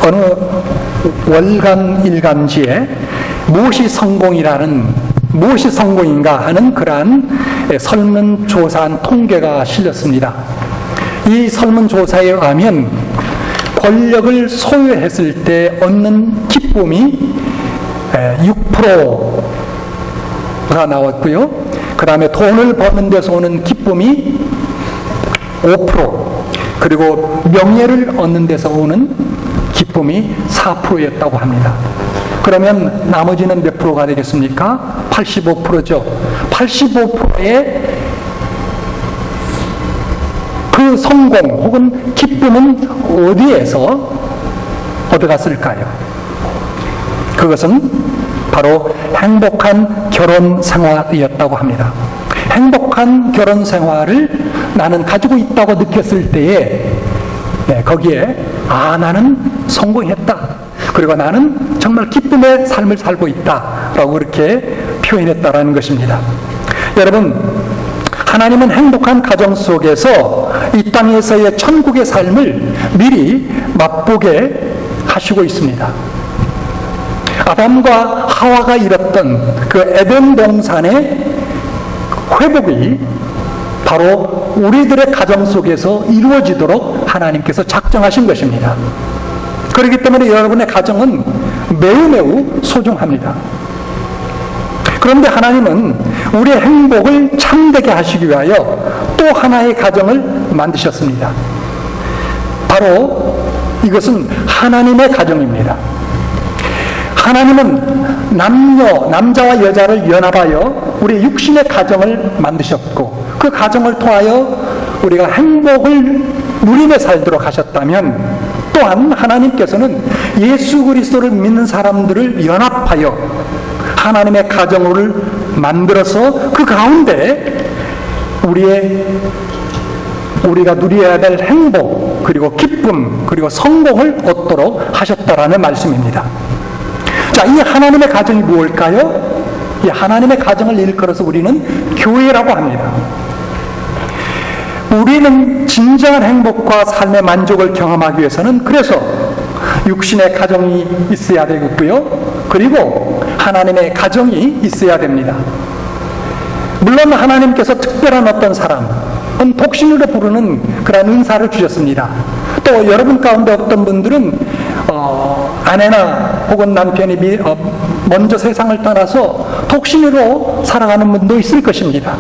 어느 월간 일간지에 무엇이 성공인가 하는 그러한 설문조사한 통계가 실렸습니다. 이 설문조사에 의하면 권력을 소유했을 때 얻는 기쁨이 6%가 나왔고요. 그 다음에 돈을 버는 데서 오는 기쁨이 5%, 그리고 명예를 얻는 데서 오는 기쁨이 4%였다고 합니다. 그러면 나머지는 몇 프로가 되겠습니까? 85%죠. 85%의 그 성공 혹은 기쁨은 어디에서 얻어갔을까요? 그것은 바로 행복한 결혼 생활이었다고 합니다. 행복한 결혼 생활을 나는 가지고 있다고 느꼈을 때에 거기에 나는 성공했다. 그리고 나는 정말 기쁨의 삶을 살고 있다라고 그렇게 표현했다라는 것입니다. 여러분, 하나님은 행복한 가정 속에서 이 땅에서의 천국의 삶을 미리 맛보게 하시고 있습니다. 아담과 하와가 잃었던 그 에덴 동산의 회복이 바로 우리들의 가정 속에서 이루어지도록 하나님께서 작정하신 것입니다. 그렇기 때문에 여러분의 가정은 매우 소중합니다. 그런데 하나님은 우리의 행복을 참되게 하시기 위하여 또 하나의 가정을 만드셨습니다. 바로 이것은 하나님의 가정입니다. 하나님은 남자와 여자를 연합하여 우리 육신의 가정을 만드셨고, 그 가정을 통하여 우리가 행복을 누리며 살도록 하셨다면, 또한 하나님께서는 예수 그리스도를 믿는 사람들을 연합하여 하나님의 가정을 만들어서 그 가운데 우리가 누려야 될 행복, 그리고 기쁨, 그리고 성공을 얻도록 하셨다라는 말씀입니다. 자, 이 하나님의 가정이 무엇일까요? 이 하나님의 가정을 일컬어서 우리는 교회라고 합니다. 우리는 진정한 행복과 삶의 만족을 경험하기 위해서는 그래서 육신의 가정이 있어야 되겠고요. 그리고 하나님의 가정이 있어야 됩니다. 물론 하나님께서 특별한 어떤 사람은 독신으로 부르는 그런 은사를 주셨습니다. 또 여러분 가운데 어떤 분들은 아내나 혹은 남편이 먼저 세상을 떠나서 독신으로 살아가는 분도 있을 것입니다.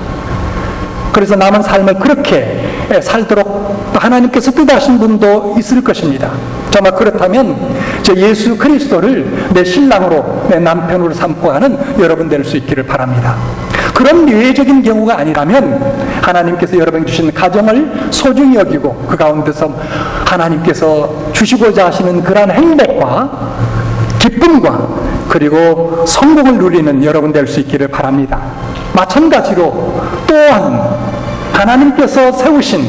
그래서 남은 삶을 그렇게 살도록 하나님께서 뜻하신 분도 있을 것입니다. 정말 그렇다면 저 예수 그리스도를 내 신랑으로, 내 남편으로 삼고 하는 여러분 될 수 있기를 바랍니다. 그런 예외적인 경우가 아니라면 하나님께서 여러분이 주신 가정을 소중히 여기고 그 가운데서 하나님께서 주시고자 하시는 그러한 행복과 기쁨과 그리고 성공을 누리는 여러분 될 수 있기를 바랍니다. 마찬가지로 또한 하나님께서 세우신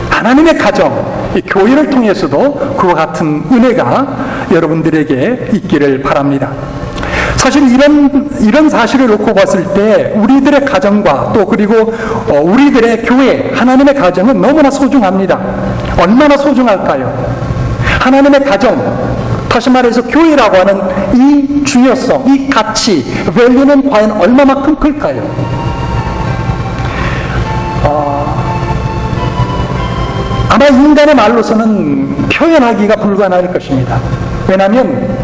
하나님의 가정, 이 교회를 통해서도 그와 같은 은혜가 여러분들에게 있기를 바랍니다. 사실 이런 사실을 놓고 봤을 때 우리들의 가정과 또 그리고 우리들의 교회, 하나님의 가정은 너무나 소중합니다. 얼마나 소중할까요? 하나님의 가정, 다시 말해서 교회라고 하는 이 중요성, 이 가치, 밸류는 과연 얼마만큼 클까요? 아마 인간의 말로서는 표현하기가 불가능할 것입니다. 왜냐하면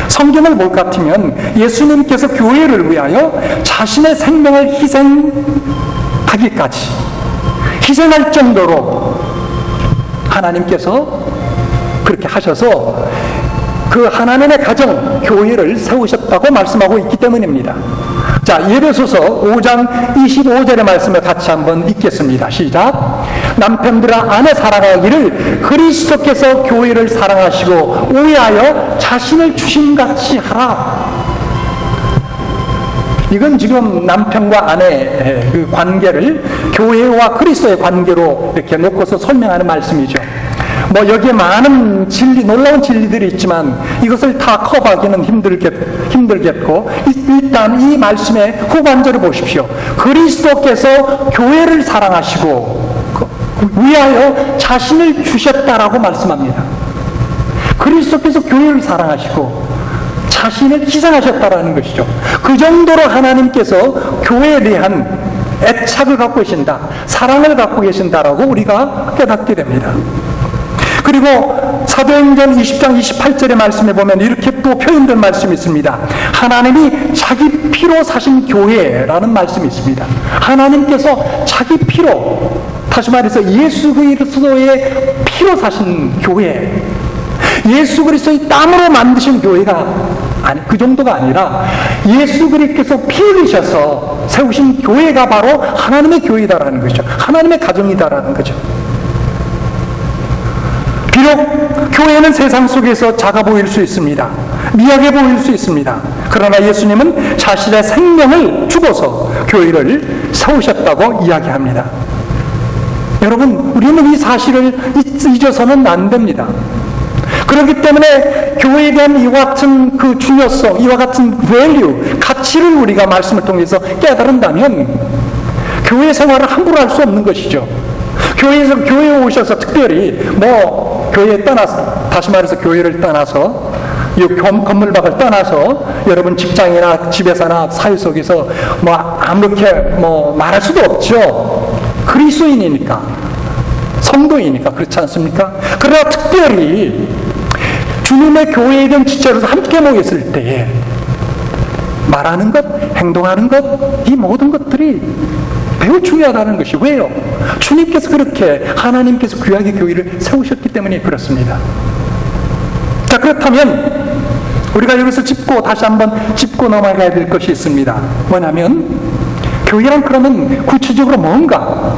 성경을 볼 것 같으면 예수님께서 교회를 위하여 자신의 생명을 희생하기까지 희생할 정도로 하나님께서 그렇게 하셔서 그 하나님의 가정, 교회를 세우셨다고 말씀하고 있기 때문입니다. 자, 에베소서 5장 25절의 말씀을 같이 한번 읽겠습니다. 시작. 남편들아 아내 사랑하기를 그리스도께서 교회를 사랑하시고 위하여 자신을 주심같이 하라. 이건 지금 남편과 아내의 그 관계를 교회와 그리스도의 관계로 이렇게 놓고서 설명하는 말씀이죠. 뭐 여기에 많은 진리, 놀라운 진리들이 있지만 이것을 다 커버하기는 힘들겠고 일단 이 말씀의 후반절을 보십시오. 그리스도께서 교회를 사랑하시고 위하여 자신을 주셨다라고 말씀합니다. 그리스도께서 교회를 사랑하시고 자신을 희생하셨다라는 것이죠. 그 정도로 하나님께서 교회에 대한 애착을 갖고 계신다, 사랑을 갖고 계신다라고 우리가 깨닫게 됩니다. 그리고 사도행전 20장 28절의 말씀에 보면 이렇게 또 표현된 말씀이 있습니다. 하나님이 자기 피로 사신 교회라는 말씀이 있습니다. 하나님께서 자기 피로, 다시 말해서 예수 그리스도의 피로 사신 교회, 예수 그리스도의 땀으로 만드신 교회가 아니, 그 정도가 아니라 예수 그리스도께서 피 흘리셔서 세우신 교회가 바로 하나님의 교회다라는 거죠. 하나님의 가정이다라는 거죠. 비록 교회는 세상 속에서 작아 보일 수 있습니다. 미약해 보일 수 있습니다. 그러나 예수님은 자신의 생명을 주고서 교회를 세우셨다고 이야기합니다. 여러분, 우리는 이 사실을 잊어서는 안 됩니다. 그렇기 때문에 교회에 대한 이와 같은 그 중요성, 이와 같은 밸류, 가치를 우리가 말씀을 통해서 깨달은다면 교회 생활을 함부로 할 수 없는 것이죠. 교회에 오셔서 특별히 교회에 떠나서, 다시 말해서 교회를 떠나서, 이 건물박을 떠나서 여러분 직장이나 집에서나 사회 속에서 아무렇게 말할 수도 없죠. 그리스도인이니까, 성도이니까. 그렇지 않습니까? 그러나 특별히 주님의 교회에 대한 지체로서 함께 모였을 때에 말하는 것, 행동하는 것, 이 모든 것들이 매우 중요하다는 것이, 왜요? 주님께서 그렇게, 하나님께서 귀하게 교회를 세우셨기 때문에 그렇습니다. 자, 그렇다면 우리가 여기서 다시 한번 짚고 넘어가야 될 것이 있습니다. 뭐냐면 교회란 그러면 구체적으로 뭔가?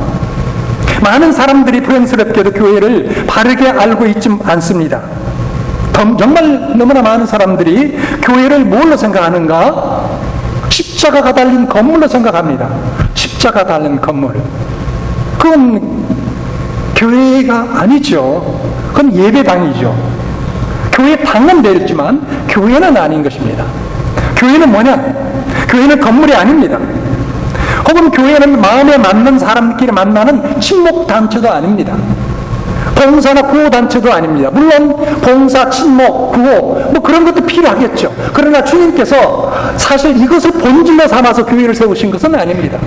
많은 사람들이 불행스럽게도 교회를 바르게 알고 있지 않습니다. 정말 너무나 많은 사람들이 교회를 뭘로 생각하는가? 십자가가 달린 건물로 생각합니다. 십자가 달린 건물. 그건 교회가 아니죠. 그건 예배당이죠. 교회 당은 되었지만 교회는 아닌 것입니다. 교회는 뭐냐? 교회는 건물이 아닙니다. 혹은 교회는 마음에 맞는 사람끼리 만나는 친목단체도 아닙니다. 봉사나 구호단체도 아닙니다. 물론 봉사, 친목, 구호 그런 것도 필요하겠죠. 그러나 주님께서 사실 이것을 본질로 삼아서 교회를 세우신 것은 아닙니다.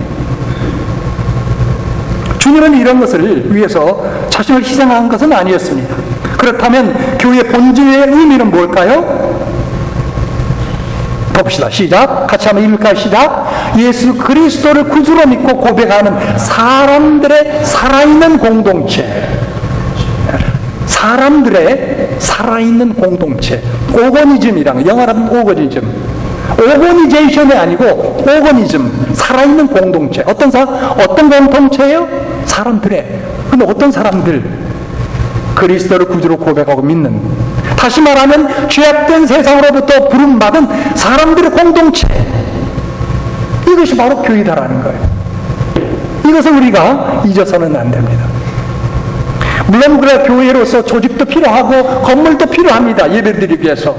주님은 이런 것을 위해서 자신을 희생한 것은 아니었습니다. 그렇다면 교회의 본질의 의미는 뭘까요? 봅시다. 시작. 같이 한번 읽을까요? 시작. 예수 그리스도를 구주로 믿고 고백하는 사람들의 살아있는 공동체. 사람들의 살아있는 공동체. 오거니즘이랑, 영어로는 오거니즘. 오거니제이션이 아니고 오거니즘. 살아있는 공동체. 어떤 공동체예요? 사람들의. 근데 어떤 사람들? 그리스도를 구주로 고백하고 믿는. 다시 말하면 죄악된 세상으로부터 부름받은 사람들의 공동체. 이것이 바로 교회다라는 거예요. 이것을 우리가 잊어서는 안 됩니다. 물론 그래 교회로서 조직도 필요하고 건물도 필요합니다. 예배드리기 위해서.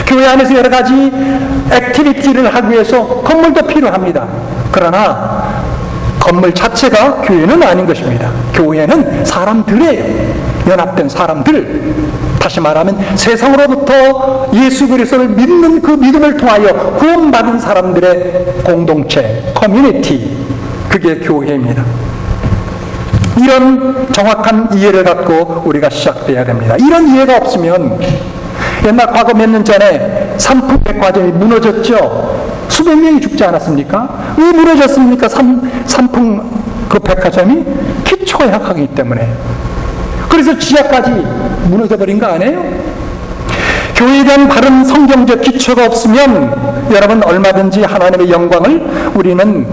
교회 안에서 여러 가지 액티비티를 하기 위해서 건물도 필요합니다. 그러나 건물 자체가 교회는 아닌 것입니다. 교회는 사람들이에요. 연합된 사람들, 다시 말하면 세상으로부터 예수 그리스도를 믿는 그 믿음을 통하여 구원받은 사람들의 공동체, 커뮤니티, 그게 교회입니다. 이런 정확한 이해를 갖고 우리가 시작돼야 됩니다. 이런 이해가 없으면, 옛날 과거 몇 년 전에 삼풍백화점이 무너졌죠. 수백 명이 죽지 않았습니까? 왜 무너졌습니까? 삼풍 그 백화점이 기초가 약하기 때문에. 그래서 지하까지 무너져버린 거 아니에요? 교회에 대한 바른 성경적 기초가 없으면 여러분 얼마든지 하나님의 영광을 우리는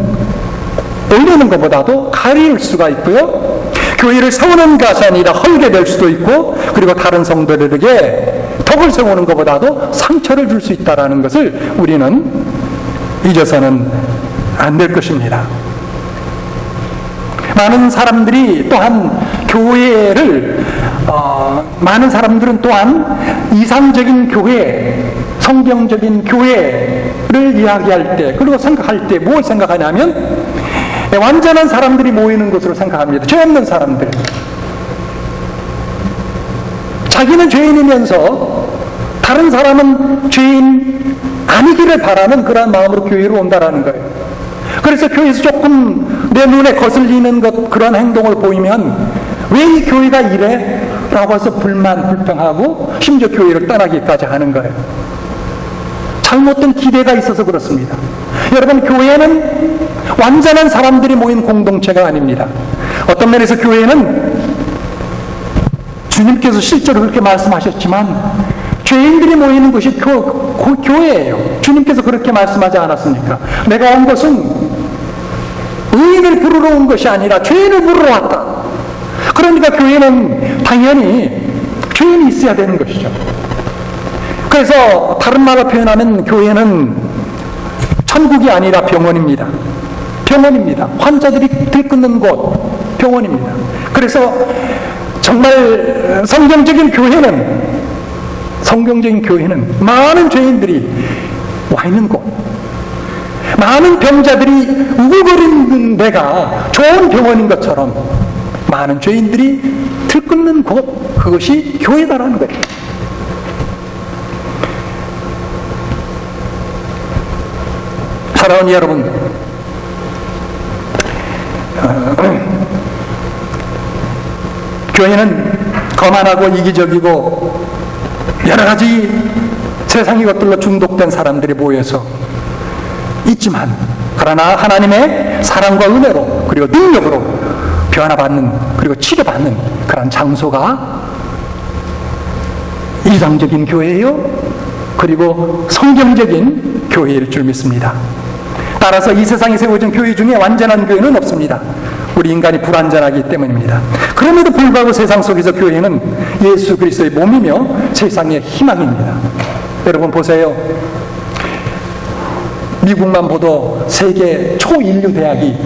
올리는 것보다도 가릴 수가 있고요. 교회를 세우는 것이 아니라 헐게 될 수도 있고, 그리고 다른 성도들에게 덕을 세우는 것보다도 상처를 줄 수 있다는 것을 우리는 잊어서는 안 될 것입니다. 많은 사람들이 또한 교회를 많은 사람들은 또한 이상적인 교회, 성경적인 교회를 이야기할 때, 그리고 생각할 때 뭘 생각하냐면 완전한 사람들이 모이는 곳으로 생각합니다. 죄 없는 사람들. 자기는 죄인이면서 다른 사람은 죄인 아니기를 바라는 그런 마음으로 교회로 온다라는 거예요. 그래서 교회에서 조금 내 눈에 거슬리는 그런 행동을 보이면 왜 이 교회가 이래? 라고 해서 불평하고 심지어 교회를 떠나기까지 하는 거예요. 잘못된 기대가 있어서 그렇습니다. 여러분, 교회는 완전한 사람들이 모인 공동체가 아닙니다. 어떤 면에서 교회는 주님께서 실제로 그렇게 말씀하셨지만 죄인들이 모이는 것이 교회예요. 주님께서 그렇게 말씀하지 않았습니까? 내가 온 것은 의인을 부르러 온 것이 아니라 죄인을 부르러 왔다. 그러니까 교회는 당연히 죄인이 있어야 되는 것이죠. 그래서 다른 말로 표현하면 교회는 천국이 아니라 병원입니다. 병원입니다. 환자들이 들끓는 곳, 병원입니다. 그래서 정말 성경적인 교회는 많은 죄인들이 와 있는 곳, 많은 병자들이 우글거리는 데가 좋은 병원인 것처럼 많은 죄인들이 들끓는 곳, 그것이 교회다라는 거예요. 사랑하는 여러분, 교회는 거만하고 이기적이고 여러 가지 세상의 것들로 중독된 사람들이 모여서 있지만, 그러나 하나님의 사랑과 은혜로 그리고 능력으로 변화받는 그리고 치료받는 그런 장소가 이상적인 교회예요. 그리고 성경적인 교회일 줄 믿습니다. 따라서 이 세상에 세워진 교회 중에 완전한 교회는 없습니다. 우리 인간이 불완전하기 때문입니다. 그럼에도 불구하고 세상 속에서 교회는 예수 그리스도의 몸이며 세상의 희망입니다. 여러분 보세요. 미국만 보도 세계 초인류 대학이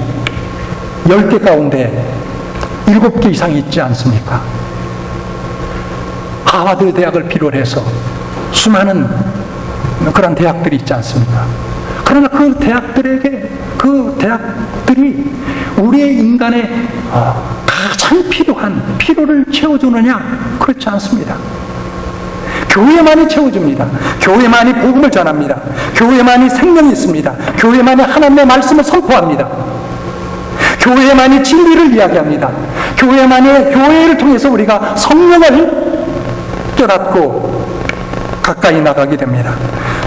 10개 가운데 7개 이상이 있지 않습니까? 하버드 대학을 비롯 해서 수많은 그런 대학들이 있지 않습니까? 그러나 그 대학들이 우리의 인간의 가장 필요한 피로를 채워주느냐? 그렇지 않습니다. 교회만이 채워줍니다. 교회만이 복음을 전합니다. 교회만이 생명이 있습니다. 교회만이 하나님의 말씀을 선포합니다. 교회만이 진리를 이야기합니다. 교회를 통해서 우리가 성령을 깨닫고 가까이 나가게 됩니다.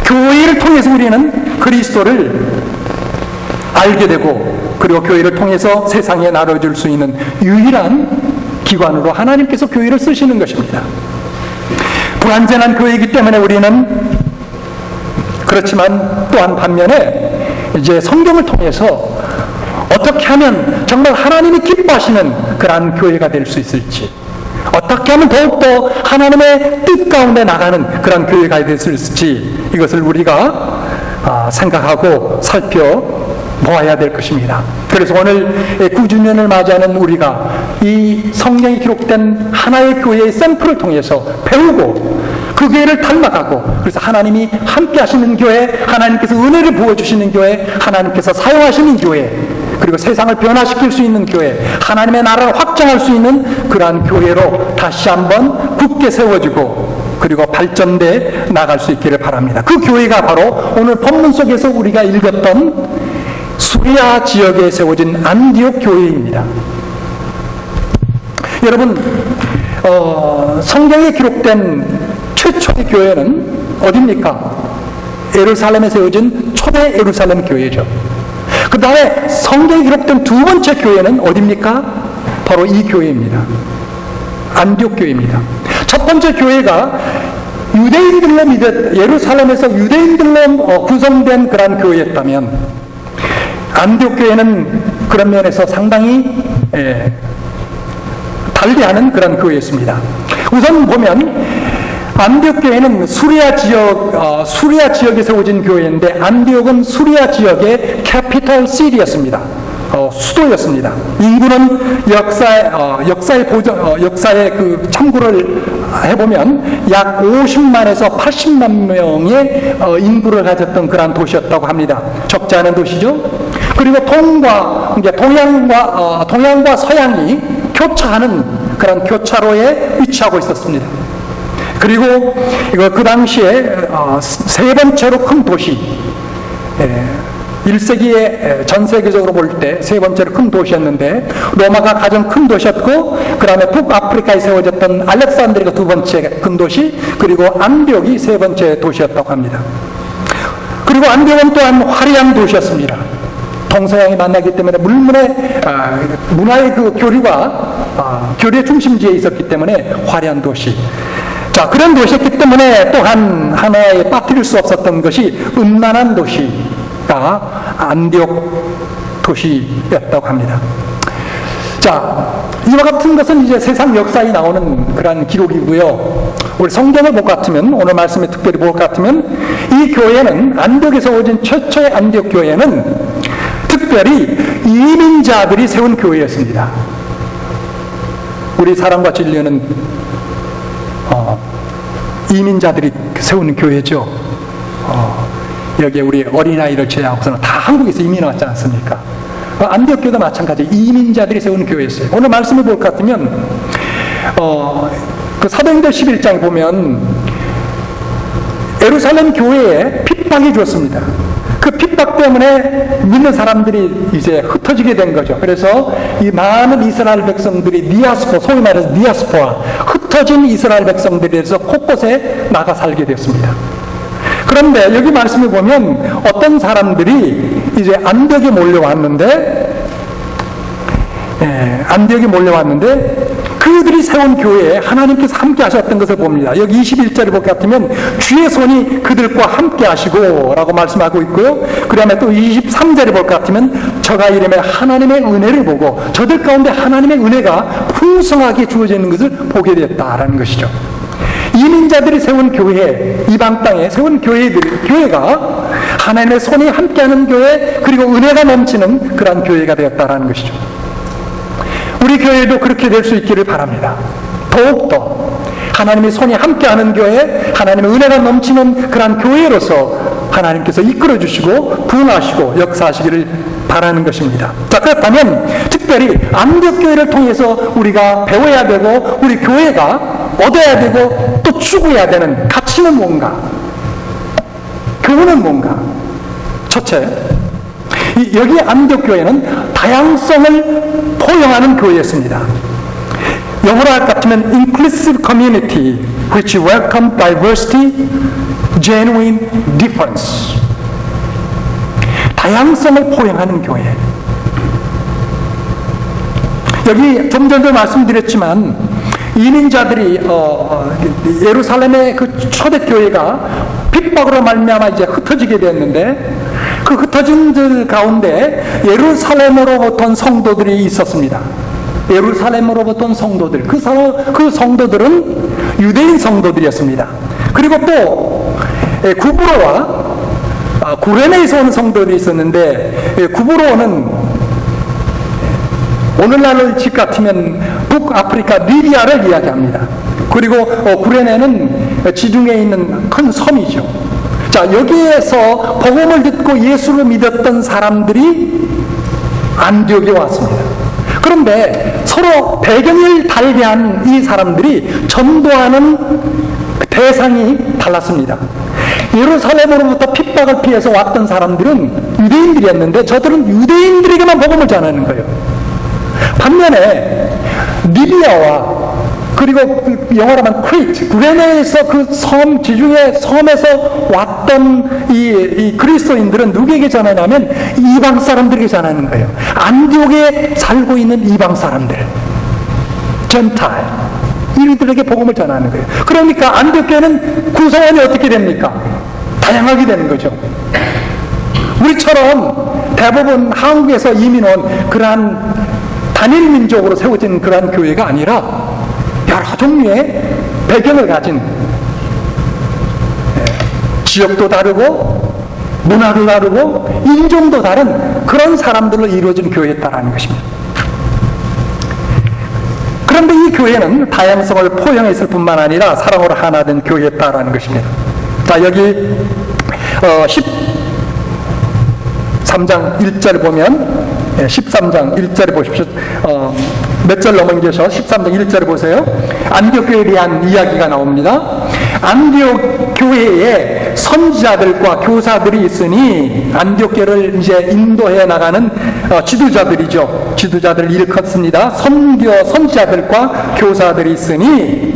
교회를 통해서 우리는 그리스도를 알게 되고, 그리고 교회를 통해서 세상에 나눠줄 수 있는 유일한 기관으로 하나님께서 교회를 쓰시는 것입니다. 불완전한 교회이기 때문에 우리는 그렇지만 또한 반면에 이제 성경을 통해서 어떻게 하면 정말 하나님이 기뻐하시는 그러한 교회가 될 수 있을지, 어떻게 하면 더욱더 하나님의 뜻 가운데 나가는 그런 교회가 될 수 있을지, 이것을 우리가 생각하고 살펴보아야 될 것입니다. 그래서 오늘 9주년을 맞이하는 우리가 이 성경에 기록된 하나의 교회의 샘플을 통해서 배우고 그 교회를 닮아가고, 그래서 하나님이 함께 하시는 교회, 하나님께서 은혜를 부어주시는 교회, 하나님께서 사용하시는 교회, 그리고 세상을 변화시킬 수 있는 교회, 하나님의 나라를 확장할 수 있는 그러한 교회로 다시 한번 굳게 세워지고 그리고 발전돼 나갈 수 있기를 바랍니다. 그 교회가 바로 오늘 본문 속에서 우리가 읽었던 수리아 지역에 세워진 안디옥 교회입니다. 여러분, 성경에 기록된 최초의 교회는 어디입니까? 예루살렘에 세워진 초대 예루살렘 교회죠. 그 다음에 성경에 기록된 두 번째 교회는 어디입니까? 바로 이 교회입니다. 안디옥 교회입니다. 첫 번째 교회가 유대인들로 예루살렘에서 유대인들로 구성된 그런 교회였다면, 안디옥 교회는 그런 면에서 상당히 달리하는 그런 교회였습니다. 우선 보면 안디옥 교회는 수리아 지역에 세워진 교회인데, 안디옥은 수리아 지역의 캐피털 시티였습니다. 수도였습니다. 인구는 역사의 그 참고를 해보면 약 50만에서 80만 명의 인구를 가졌던 그러한 도시였다고 합니다. 적지 않은 도시죠. 그리고 동양과 서양이 교차하는 그런 교차로에 위치하고 있었습니다. 그리고 그 당시에 세 번째로 큰 도시, 1세기에 전 세계적으로 볼 때 세 번째로 큰 도시였는데, 로마가 가장 큰 도시였고, 그 다음에 북아프리카에 세워졌던 알렉산드리아가 두 번째 큰 도시, 그리고 안디옥이 세 번째 도시였다고 합니다. 그리고 안디옥은 또한 화려한 도시였습니다. 동서양이 만나기 때문에 문화의 그 교류의 중심지에 있었기 때문에 화려한 도시. 자, 그런 도시였기 때문에 또한 하나에 빠뜨릴 수 없었던 것이 음란한 도시가 안디옥 도시였다고 합니다. 자, 이와 같은 것은 이제 세상 역사에 나오는 그런 기록이고요. 우리 성경을 볼 것 같으면, 오늘 말씀에 특별히 볼 것 같으면, 이 교회는, 안디옥에서 오진 최초의 안디옥 교회는 특별히 이민자들이 세운 교회였습니다. 우리 사랑과 진리는 이민자들이 세운 교회죠. 여기에 우리 어린아이를 제외하고서는 다 한국에서 이민 왔지 않습니까? 안디옥 교회도 마찬가지 이민자들이 세운 교회였어요. 오늘 말씀을 볼 것 같으면 그 사도행전 11장에 보면 예루살렘 교회에 핍박이 주었습니다. 그 핍박 때문에 믿는 사람들이 이제 흩어지게 된 거죠. 그래서 이 많은 이스라엘 백성들이 소위 말해서 니아스포아, 흩어진 이스라엘 백성들에서 곳곳에 나가 살게 되었습니다. 그런데 여기 말씀을 보면 어떤 사람들이 이제 안디옥에 몰려왔는데 그들이 세운 교회에 하나님께서 함께 하셨던 것을 봅니다. 여기 21절을 볼 것 같으면 주의 손이 그들과 함께 하시고 라고 말씀하고 있고요. 그 다음에 또 23절을 볼 것 같으면 저가 이름에 하나님의 은혜를 보고 저들 가운데 하나님의 은혜가 풍성하게 주어지는 것을 보게 되었다라는 것이죠. 이민자들이 세운 교회, 이방 땅에 세운 교회가 하나님의 손이 함께하는 교회, 그리고 은혜가 넘치는 그러한 교회가 되었다라는 것이죠. 우리 교회도 그렇게 될 수 있기를 바랍니다. 더욱더 하나님의 손이 함께하는 교회, 하나님의 은혜가 넘치는 그러한 교회로서 하나님께서 이끌어 주시고 부흥하시고 역사하시기를 바라는 것입니다. 자, 그렇다면 특별히 안디옥 교회를 통해서 우리가 배워야 되고 우리 교회가 얻어야 되고 또 추구해야 되는 가치는 뭔가? 교훈은 뭔가? 첫째, 여기 안디옥 교회는 다양성을 포용하는 교회였습니다. 영어로 할 것 같으면 inclusive community which welcome diversity, genuine difference. 다양성을 포용하는 교회. 여기 좀 전에 말씀드렸지만 이민자들이 예루살렘의 그 초대교회가 핍박으로 말미암아 이제 흩어지게 되었는데 그 흩어진 들 가운데 예루살렘으로부터 온 성도들이 있었습니다. 예루살렘으로부터 온 성도들, 그 성도들은 유대인 성도들이었습니다. 그리고 또 구브로와 구레네에서 온 성도들이 있었는데 구브로는 오늘날을 집 같으면 북아프리카 리비아를 이야기합니다. 그리고 구레네는 지중해에 있는 큰 섬이죠. 자, 여기에서 복음을 듣고 예수를 믿었던 사람들이 안디옥에 왔습니다. 그런데 서로 배경을 다르게 한 이 사람들이 전도하는 대상이 달랐습니다. 예루살렘으로부터 핍박을 피해서 왔던 사람들은 유대인들이었는데 저들은 유대인들에게만 복음을 전하는 거예요. 반면에 리비아와 그리고 영어로 하면 크리트, 구레네에서 그 섬, 지중해 섬에서 왔던 이 그리스도인들은 누구에게 전하냐면 이방 사람들에게 전하는 거예요. 안디옥에 살고 있는 이방 사람들, 젠타일, 이들에게 복음을 전하는 거예요. 그러니까 안디옥 교회는 구성원이 어떻게 됩니까? 다양하게 되는 거죠. 우리처럼 대부분 한국에서 이민 온 그러한 단일 민족으로 세워진 그러한 교회가 아니라 여러 종류의 배경을 가진, 지역도 다르고 문화도 다르고 인종도 다른 그런 사람들로 이루어진 교회였다라는 것입니다. 그런데 이 교회는 다양성을 포용했을 뿐만 아니라 사랑으로 하나 된 교회였다라는 것입니다. 자, 여기 13장 1절을 보면 13장 1절을 보십시오. 몇 절 넘어계셔 13장 1절을 보세요. 안디옥 교회에 대한 이야기가 나옵니다. 안디옥 교회에 선지자들과 교사들이 있으니, 안디옥 교회를 이제 인도해 나가는 지도자들이죠. 지도자들을 일컫습니다. 선지자들과 교사들이 있으니,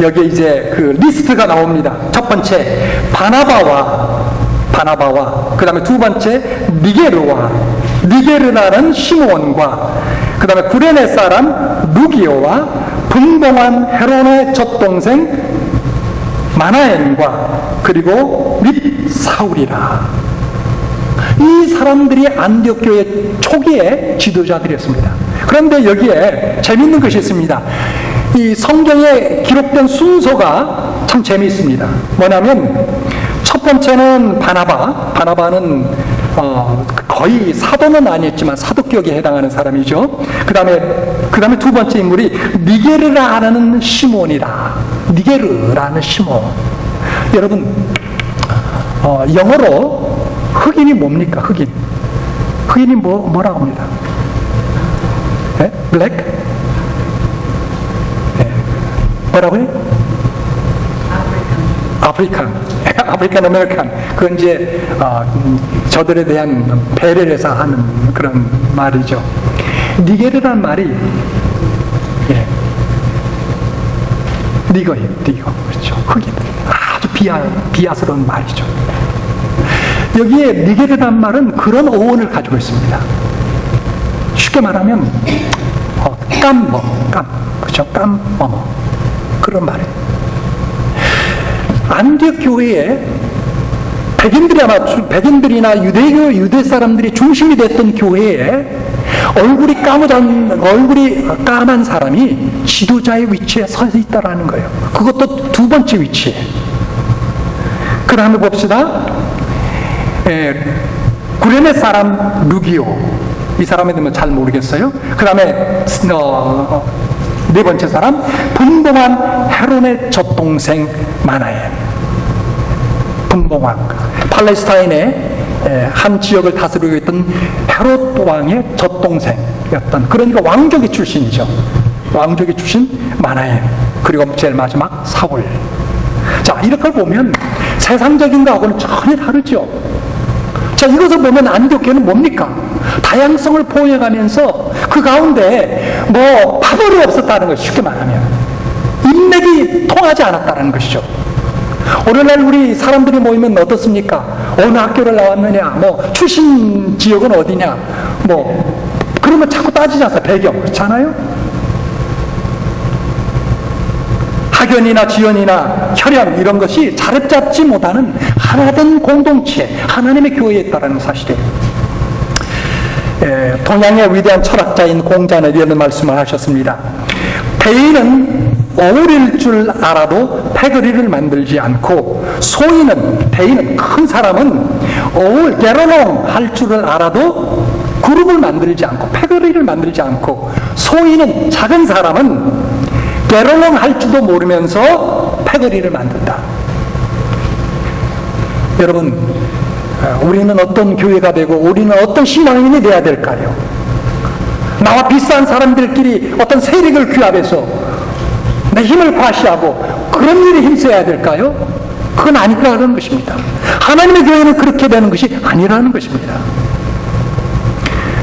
여기에 이제 그 리스트가 나옵니다. 첫 번째 바나바와 그 다음에 두 번째 니게르라는 시므온과, 그 다음에 구레네 사람 루기오와 분봉한 헤론의 젖동생 마나엔과 그리고 및 사울이라. 이 사람들이 안디옥 교회 초기의 지도자들이었습니다. 그런데 여기에 재밌는 것이 있습니다. 이 성경에 기록된 순서가 참 재미있습니다. 뭐냐면 첫 번째는 바나바는 거의 사도는 아니었지만 사도격에 해당하는 사람이죠. 그 다음에 두 번째 인물이 니게르라는 시몬이라. 니게르라는 시몬. 여러분, 영어로 흑인이 뭡니까? 흑인이 뭐라고 합니다? 네? 블랙? 네. 뭐라고요? 아프리칸 아메리칸. 그건 이제 저들에 대한 배려를 해서 하는 그런 말이죠. 니게르란 말이 니거예요. 그렇죠. 흑인. 아주 비하스러운 말이죠. 여기에 니게르란 말은 그런 어원을 가지고 있습니다. 쉽게 말하면 그렇죠. 그런 말이에요. 안디옥 교회에 백인들이나 유대 사람들이 중심이 됐던 교회에 얼굴이 까만 사람이 지도자의 위치에 서 있다라는 거예요. 그것도 두 번째 위치에. 그 다음에 봅시다. 구레네 사람 루기오. 이 사람에 대해서 잘 모르겠어요. 그 다음에 네 번째 사람 분봉한 헤론의 젖동생 마나엔. 분봉한 팔레스타인의 한 지역을 다스리고 있던 헤롯 왕의 젖동생이었던, 그러니까 왕족의 출신이죠. 왕족의 출신 마나엔. 그리고 제일 마지막 사울. 자, 이렇게 보면 세상적인 거하고는 전혀 다르죠. 자, 이것을 보면 안디옥 교회는 뭡니까? 다양성을 포용해가면서 그 가운데 파벌이 없었다는 것이, 쉽게 말하면 인맥이 통하지 않았다는 것이죠. 오늘날 우리 사람들이 모이면 어떻습니까? 어느 학교를 나왔느냐, 출신 지역은 어디냐, 그러면 자꾸 따지지 않아요. 배경. 그렇잖아요? 학연이나 지연이나 혈연 이런 것이 자리 잡지 못하는 하나된 공동체, 하나님의 교회에 있다는 사실이에요. 동양의 위대한 철학자인 공자는 이런 말씀을 하셨습니다. 대인은 어울릴 줄 알아도 패거리를 만들지 않고, 대인은 큰 사람은 게러롱 할 줄을 알아도 그룹을 만들지 않고, 패거리를 만들지 않고, 소인은 작은 사람은 게러롱 할 줄도 모르면서 패거리를 만든다. 여러분, 우리는 어떤 교회가 되고 우리는 어떤 신앙인이 되어야 될까요? 나와 비슷한 사람들끼리 어떤 세력을 규합해서 내 힘을 과시하고 그런 일에 힘써야 될까요? 그건 아니라는 것입니다. 하나님의 교회는 그렇게 되는 것이 아니라는 것입니다.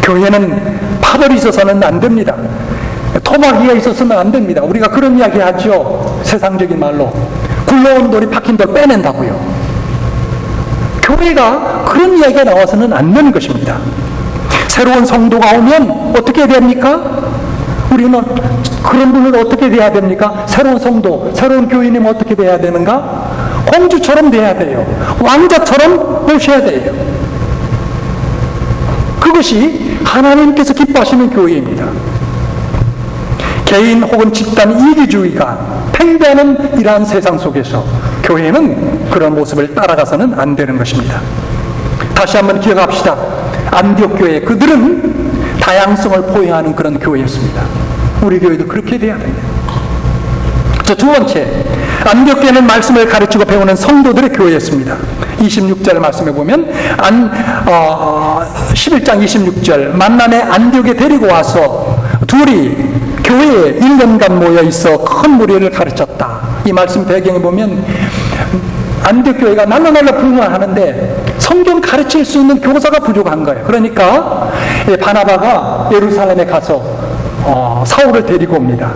교회는 파벌이 있어서는 안 됩니다. 토막이가 있어서는 안 됩니다. 우리가 그런 이야기 하죠. 세상적인 말로 굴러온 돌이 박힌 돌 빼낸다고요. 교회가 그런 이야기가 나와서는 안 되는 것입니다. 새로운 성도가 오면 어떻게 됩니까? 우리는 그런 분을 어떻게 돼야 됩니까? 새로운 성도, 새로운 교인이면 어떻게 돼야 되는가? 공주처럼 돼야 돼요. 왕자처럼 모셔야 돼요. 그것이 하나님께서 기뻐하시는 교회입니다. 개인 혹은 집단 이기주의가 팽배하는 이러한 세상 속에서 교회는 그런 모습을 따라가서는 안 되는 것입니다. 다시 한번 기억합시다. 안디옥 교회, 그들은 다양성을 포용하는 그런 교회였습니다. 우리 교회도 그렇게 돼야 됩니다. 자, 두 번째, 안디옥 교회는 말씀을 가르치고 배우는 성도들의 교회였습니다. 26절 말씀해 보면 11장 26절 만남에 안디옥에 데리고 와서 둘이 교회에 1년간 모여 있어 큰 무리를 가르쳤다. 이 말씀 배경에 보면 안디옥 교회가 날로 부흥하는데 성경 가르칠 수 있는 교사가 부족한 거예요. 그러니까 바나바가 예루살렘에 가서 사울을 데리고 옵니다.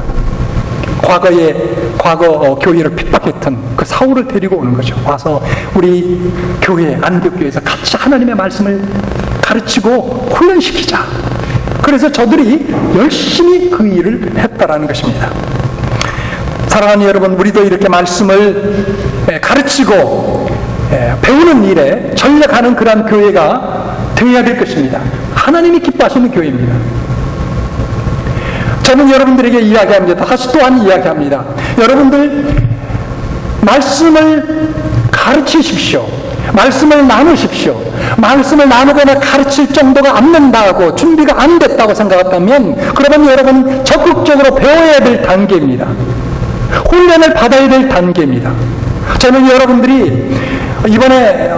과거 교회를 핍박했던 그 사울을 데리고 오는 거죠. 와서 우리 교회, 안디옥 교회에서 같이 하나님의 말씀을 가르치고 훈련시키자. 그래서 저들이 열심히 그 일을 했다라는 것입니다. 사랑하는 여러분, 우리도 이렇게 말씀을 가르치고 배우는 일에 전력하는 그러한 교회가 되어야 될 것입니다. 하나님이 기뻐하시는 교회입니다. 저는 여러분들에게 이야기합니다. 다시 또한 이야기합니다. 여러분들 말씀을 가르치십시오. 말씀을 나누십시오. 말씀을 나누거나 가르칠 정도가 안 된다고 준비가 안 됐다고 생각했다면 그러면 여러분 적극적으로 배워야 될 단계입니다. 훈련을 받아야 될 단계입니다. 저는 여러분들이 이번에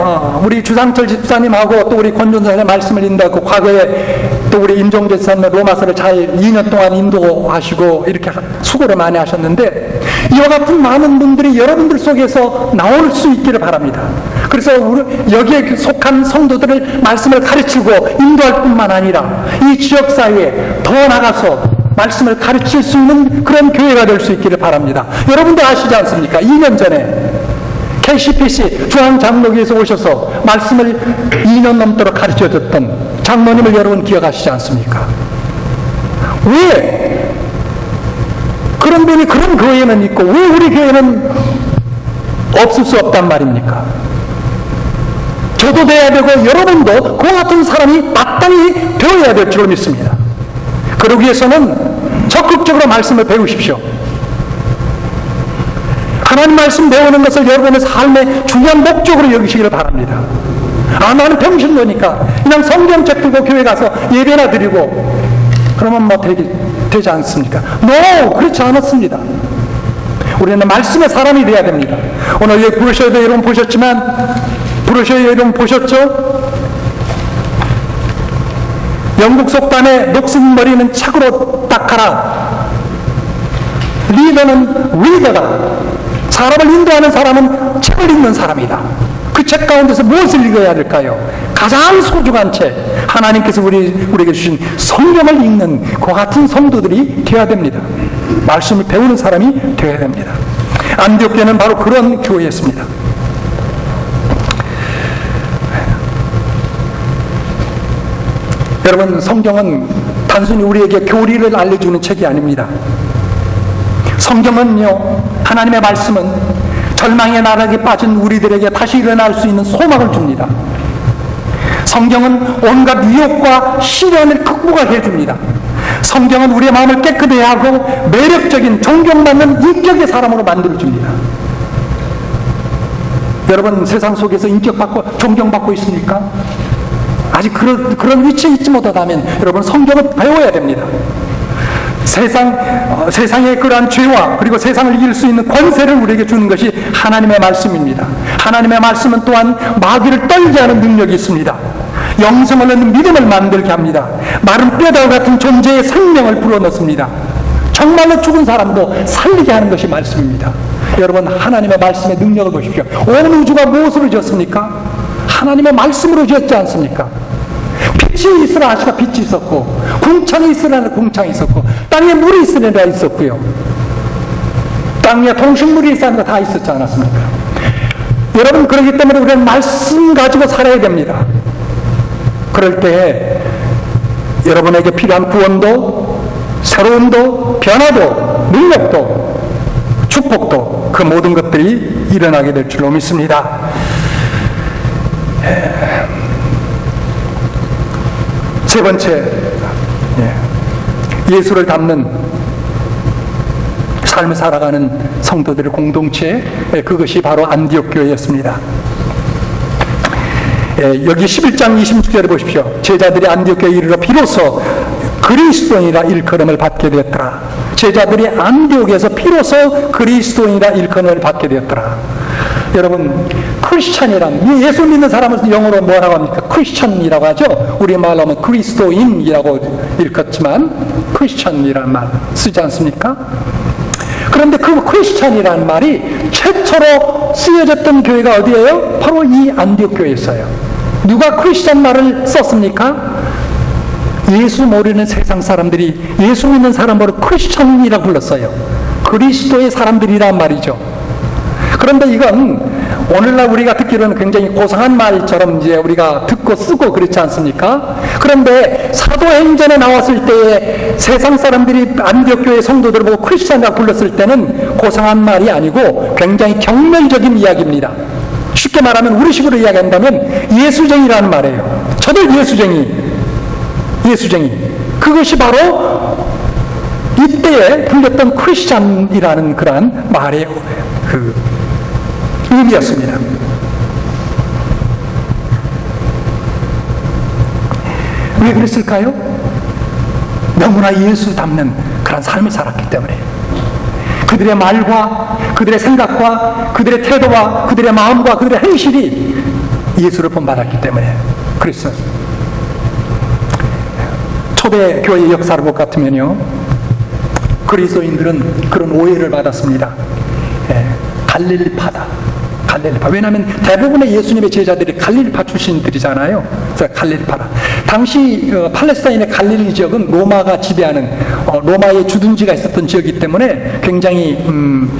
우리 주상철 집사님하고 또 우리 권전사의 말씀을 인도하고 과거에 또 우리 임종재 집사님의 로마서를 잘 2년 동안 인도하시고 이렇게 수고를 많이 하셨는데 이와 같은 많은 분들이 여러분들 속에서 나올 수 있기를 바랍니다. 그래서 여기에 속한 성도들을 말씀을 가르치고 인도할 뿐만 아니라 이 지역사회에 더 나가서 말씀을 가르칠 수 있는 그런 교회가 될 수 있기를 바랍니다. 여러분도 아시지 않습니까? 2년 전에 KCPC 중앙장로교에서 오셔서 말씀을 2년 넘도록 가르쳐줬던 장로님을 여러분 기억하시지 않습니까? 왜 그런 분이 그런 교회에는 있고 왜 우리 교회는 없을 수 없단 말입니까? 저도 돼야 되고 여러분도 그와 같은 사람이 마땅히 되어야 될 줄 믿습니다. 그러기 위해서는 적극적으로 말씀을 배우십시오. 하나님 말씀 배우는 것을 여러분의 삶의 중요한 목적으로 여기시기를 바랍니다. 나는 병신도니까 그냥 성경책 들고 교회 가서 예배나 드리고 그러면 되지 않습니까? 그렇지 않았습니다. 우리는 말씀의 사람이 되어야 됩니다. 오늘 여기 브로셔도 여러분 보셨지만 브로셔 여러분 보셨죠? 영국 속담에 녹슨 머리는 착으로 닦아라. 리더는 리더다. 사람을 인도하는 사람은 책을 읽는 사람이다. 그 책 가운데서 무엇을 읽어야 될까요? 가장 소중한 책, 하나님께서 우리에게 주신 성경을 읽는 그 같은 성도들이 되어야 됩니다. 말씀을 배우는 사람이 되어야 됩니다. 안디옥 교회는 바로 그런 교회였습니다. 여러분, 성경은 단순히 우리에게 교리를 알려주는 책이 아닙니다. 성경은요, 하나님의 말씀은 절망의 나락에 빠진 우리들에게 다시 일어날 수 있는 소망을 줍니다. 성경은 온갖 유혹과 시련을 극복하게 해줍니다. 성경은 우리의 마음을 깨끗하게 하고 매력적인 존경받는 인격의 사람으로 만들어줍니다. 여러분, 세상 속에서 인격받고 존경받고 있습니까? 아직 그런 위치에 있지 못하다면 여러분 성경을 배워야 됩니다. 세상의 그러한 죄와 그리고 세상을 이길 수 있는 권세를 우리에게 주는 것이 하나님의 말씀입니다. 하나님의 말씀은 또한 마귀를 떨게 하는 능력이 있습니다. 영성을 얻는 믿음을 만들게 합니다. 마른 뼈다귀 같은 존재의 생명을 불어넣습니다. 정말로 죽은 사람도 살리게 하는 것이 말씀입니다. 여러분, 하나님의 말씀의 능력을 보십시오. 온 우주가 무엇으로 지었습니까? 하나님의 말씀으로 지었지 않습니까? 빛이 있으라 하시가 빛이 있었고, 궁창이 있으라 궁창이 있었고, 땅에 물이 있으라 있었고요. 땅에 동식물이 있으라 다 있었지 않았습니까? 여러분, 그렇기 때문에 우리는 말씀 가지고 살아야 됩니다. 그럴 때 여러분에게 필요한 구원도, 새로움도, 변화도, 능력도, 축복도 그 모든 것들이 일어나게 될 줄로 믿습니다. 세 번째, 예수를 닮는 삶을 살아가는 성도들의 공동체, 그것이 바로 안디옥 교회였습니다. 여기 11장 26절을 보십시오. 제자들이 안디옥 교회에 이르러 비로소 그리스도인이라 일컬음을 받게 되었더라. 제자들이 안디옥에서 비로소 그리스도인이라 일컬음을 받게 되었더라. 여러분, 크리스찬이란, 예수 믿는 사람은 영어로 뭐라고 합니까? 크리스찬이라고 하죠. 우리말로 하면 그리스도인이라고 읽었지만 크리스찬이라는 말 쓰지 않습니까? 그런데 그 크리스찬이라는 말이 최초로 쓰여졌던 교회가 어디예요? 바로 이 안디옥 교회였어요. 누가 크리스찬 말을 썼습니까? 예수 모르는 세상 사람들이 예수 믿는 사람으로 크리스찬이라고 불렀어요. 그리스도의 사람들이란 말이죠. 그런데 이건 오늘날 우리가 듣기로는 굉장히 고상한 말처럼 이제 우리가 듣고 쓰고 그렇지 않습니까? 그런데 사도행전에 나왔을 때에 세상 사람들이 안디옥 교회 성도들을 보고 크리스찬이라고 불렀을 때는 고상한 말이 아니고 굉장히 경멸적인 이야기입니다. 쉽게 말하면 우리식으로 이야기한다면 예수쟁이라는 말이에요. 저들 예수쟁이. 그것이 바로 이때에 불렸던 크리스찬이라는 그러한 말의 그 의미였습니다. 왜 그랬을까요? 너무나 예수 닮는 그런 삶을 살았기 때문에. 그들의 말과 그들의 생각과 그들의 태도와 그들의 마음과 그들의 행실이 예수를 본받았기 때문에 그랬어요. 초대 교회의 역사를 볼 것 같으면요, 그리스도인들은 그런 오해를 받았습니다. 갈릴리파다. 왜냐하면 대부분의 예수님의 제자들이 갈릴리파 출신들이잖아요. 그래서 갈릴리파다. 당시 팔레스타인의 갈릴리 지역은 로마가 지배하는 로마의 주둔지가 있었던 지역이기 때문에 굉장히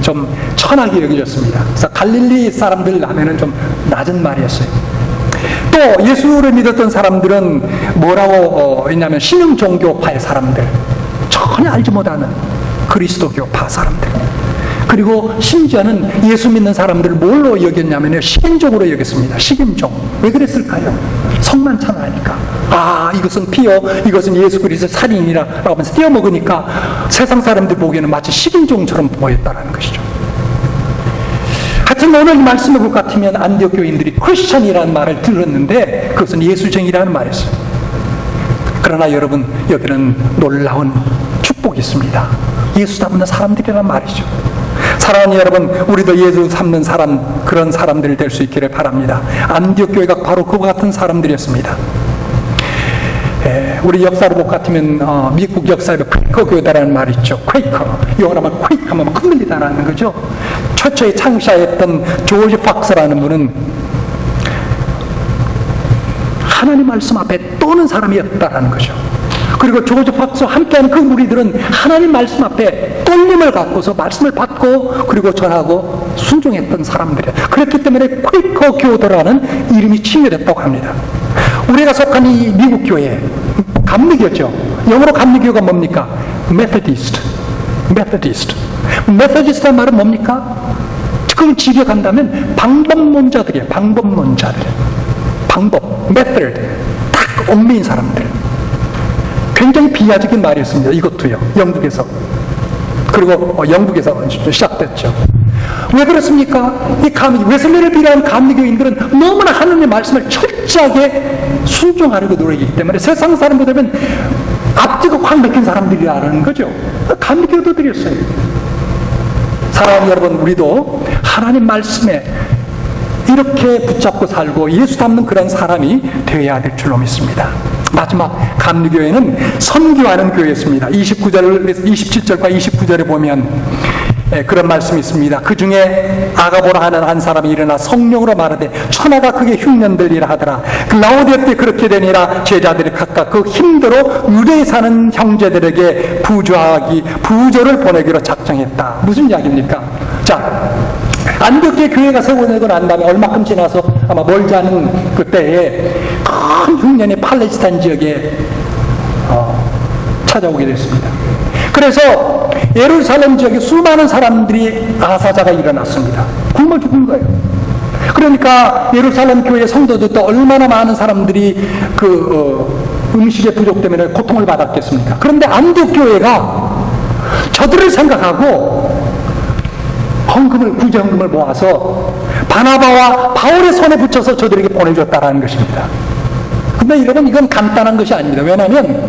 좀 천하게 여겨졌습니다. 그래서 갈릴리 사람들 하면은 좀 낮은 말이었어요. 또 예수를 믿었던 사람들은 뭐라고 했냐면 신흥종교파의 사람들, 전혀 알지 못하는 그리스도교파 사람들, 그리고 심지어는 예수 믿는 사람들을 뭘로 여겼냐면요, 식인종으로 여겼습니다. 식인종. 왜 그랬을까요? 성만 찬양하니까. 아, 이것은 피요, 이것은 예수 그리스도 살인이라고 하면서 띄어먹으니까 세상 사람들 보기에는 마치 식인종처럼 보였다는 것이죠. 하여튼 오늘 말씀을 볼 것 같으면 안디옥 교인들이 크리스찬이라는 말을 들었는데 그것은 예수쟁이라는 말이었어요. 그러나 여러분, 여기는 놀라운 축복이 있습니다. 예수 닮는 사람들이란 말이죠. 사랑하는 여러분, 우리도 예수 닮는 사람, 그런 사람들 될 수 있기를 바랍니다. 안디옥 교회가 바로 그와 같은 사람들이었습니다. 우리 역사를 볼 것 같으면 미국 역사에 퀘이커 교회다라는 말이 있죠. 퀘이커, 영어로 하면 퀘이커 하면 흔들리다라는 거죠. 최초에 창시했던 조지 팍스라는 분은 하나님 말씀 앞에 떠는 사람이었다라는 거죠. 그리고 조지 팍스와 함께하는 그 무리들은 하나님 말씀 앞에 떨림을 갖고서 말씀을 받고 그리고 전하고 순종했던 사람들이에요. 그렇기 때문에 퀘이커 교도라는 이름이 칭해졌다고 합니다. 우리가 속한 이 미국 교회, 감리교죠. 영어로 감리교가 뭡니까? 메서디스트. 메서디스트란 말은 뭡니까? 그걸 직역한다면 방법론자들이에요. 방법론자들. 방법, 메서드. 딱 얽매인 사람들. 굉장히 비하적인 말이었습니다. 이것도요. 영국에서. 그리고 영국에서 시작됐죠. 왜 그렇습니까? 웨슬리를 비롯한 감리교인들은 너무나 하나님의 말씀을 철저하게 순종하려고 노력이기 때문에 세상 사람들은 앞뒤가 확 막힌 사람들이라는 거죠. 감리교도들이었어요. 사랑하는 여러분, 우리도 하나님 말씀에 이렇게 붙잡고 살고 예수 닮는 그런 사람이 되어야 될 줄로 믿습니다. 마지막 감리교회는 선교하는 교회였습니다. 27절과 29절에 보면 그런 말씀이 있습니다. 그 중에 아가보라 하는 한 사람이 일어나 성령으로 말하되 천하가 크게 흉년들이라 하더라. 그 라오디아 때 그렇게 되니라. 제자들이 각각 그 힘대로 유대에 사는 형제들에게 부조를 보내기로 작정했다. 무슨 이야기입니까? 자, 안디옥 교회가 세워지고 난 다음에 얼마큼 지나서 아마 멀지 않은 그때에 큰 흉년이 팔레스타인 지역에 찾아오게 됐습니다. 그래서 예루살렘 지역에 수많은 사람들이 아사자가 일어났습니다. 굶어 죽은 거예요. 그러니까 예루살렘 교회 성도들도 얼마나 많은 사람들이 음식의 부족 때문에 고통을 받았겠습니까? 그런데 안디옥 교회가 저들을 생각하고 구제헌금을 모아서 바나바와 바울의 손에 붙여서 저들에게 보내줬다라는 것입니다. 근데 여러분, 이건 간단한 것이 아닙니다. 왜냐하면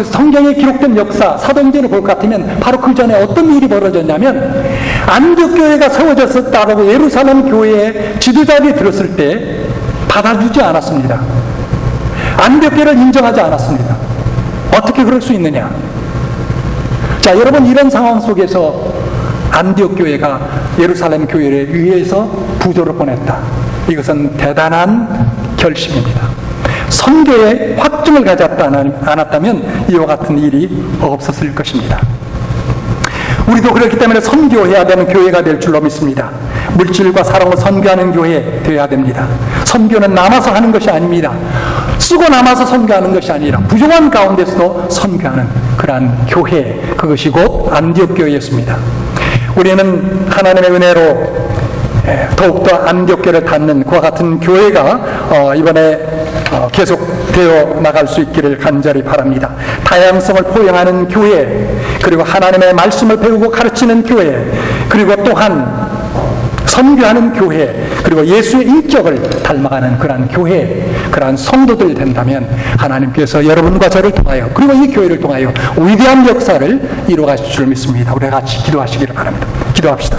성경에 기록된 역사, 사도행전을 볼 것 같으면 바로 그 전에 어떤 일이 벌어졌냐면 안디옥 교회가 세워졌다고 예루살렘 교회의 지도자들이 들었을 때 받아주지 않았습니다. 안디옥 교회를 인정하지 않았습니다. 어떻게 그럴 수 있느냐? 자, 여러분, 이런 상황 속에서 안디옥 교회가 예루살렘 교회를 위해서 부조를 보냈다. 이것은 대단한 결심입니다. 선교에 확증을 가졌지 않았다면 이와 같은 일이 없었을 것입니다. 우리도 그렇기 때문에 선교해야 되는 교회가 될 줄로 믿습니다. 물질과 사랑을 선교하는 교회 되어야 됩니다. 선교는 남아서 하는 것이 아닙니다. 쓰고 남아서 선교하는 것이 아니라 부족한 가운데서도 선교하는 그러한 교회, 그것이 곧 안디옥 교회였습니다. 우리는 하나님의 은혜로 더욱더 안디옥교를 닫는 그와 같은 교회가 이번에 계속되어 나갈 수 있기를 간절히 바랍니다. 다양성을 포용하는 교회, 그리고 하나님의 말씀을 배우고 가르치는 교회, 그리고 또한 선교하는 교회, 그리고 예수의 인격을 닮아가는 그러한 교회, 그러한 성도들 된다면 하나님께서 여러분과 저를 통하여, 그리고 이 교회를 통하여 위대한 역사를 이루어가실 줄 믿습니다. 우리 같이 기도하시기를 바랍니다. 기도합시다.